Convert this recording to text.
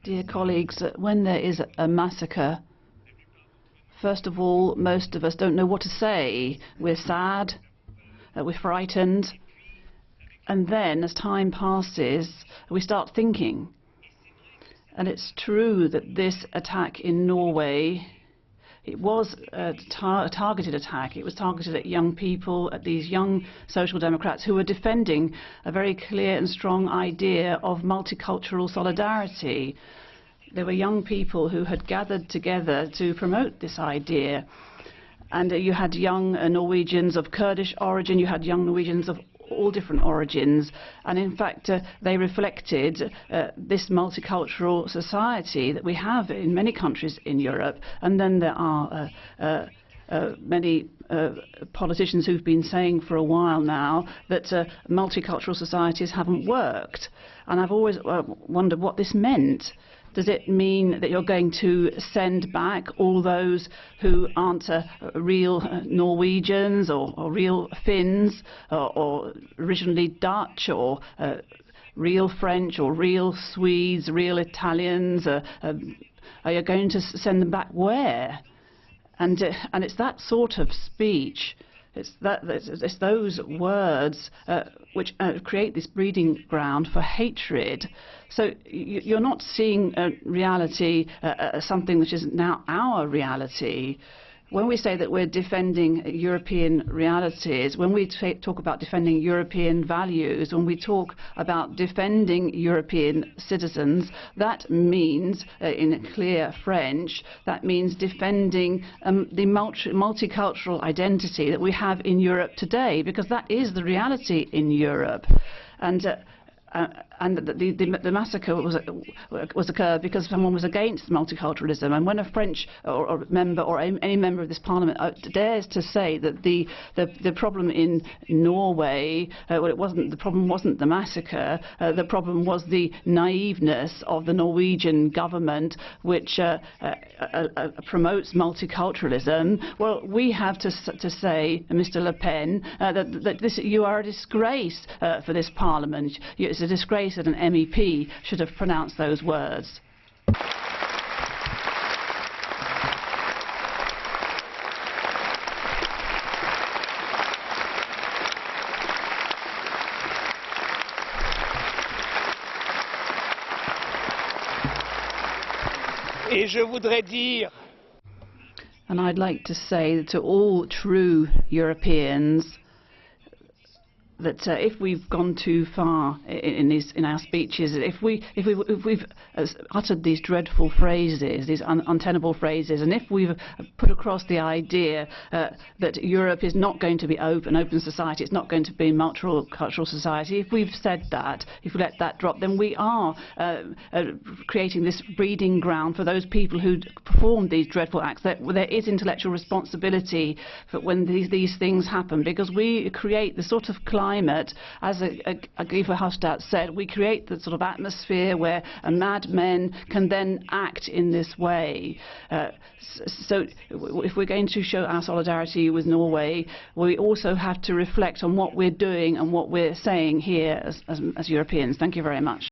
Dear colleagues, when there is a massacre, first of all, most of us don't know what to say. We're sad, we're frightened, and then as time passes, we start thinking. And it's true that this attack in Norway, it was a targeted attack. It was targeted at young people, at these young social democrats who were defending a very clear and strong idea of multicultural solidarity. There were young people who had gathered together to promote this idea. And you had young Norwegians of Kurdish origin, you had young Norwegians of all different origins, and in fact they reflected this multicultural society that we have in many countries in Europe. And then there are many politicians who've been saying for a while now that multicultural societies haven't worked, and I've always wondered what this meant. Does it mean that you're going to send back all those who aren't real Norwegians or real Finns or originally Dutch or real French or real Swedes, real Italians? Are you going to send them back where? And it's that sort of speech, it's those words which create this breeding ground for hatred. So you're not seeing reality as something which is now our reality. When we say that we're defending European realities, when we talk about defending European values, when we talk about defending European citizens, that means, in clear French, that means defending the multicultural identity that we have in Europe today, because that is the reality in Europe. And the massacre was occurred because someone was against multiculturalism. And when a French or member or any member of this Parliament dares to say that the problem in Norway, the problem wasn't the massacre, the problem was the naiveness of the Norwegian government, which promotes multiculturalism, well, we have to say, Mr. Le Pen, that you are a disgrace for this Parliament. It's a disgrace that an MEP should have pronounced those words. Et je voudrais dire, and I'd like to say to all true Europeans that if we've gone too far in our speeches, if we've uttered these dreadful phrases, these untenable phrases, and if we've put across the idea that Europe is not going to be open society, it's not going to be a multicultural society, if we've said that, if we let that drop, then we are creating this breeding ground for those people who performed these dreadful acts. There is intellectual responsibility for when these things happen, because we create the sort of climate, as Guy Verhofstadt said, we create the sort of atmosphere where madmen can then act in this way. So if we're going to show our solidarity with Norway, we also have to reflect on what we're doing and what we're saying here as Europeans. Thank you very much.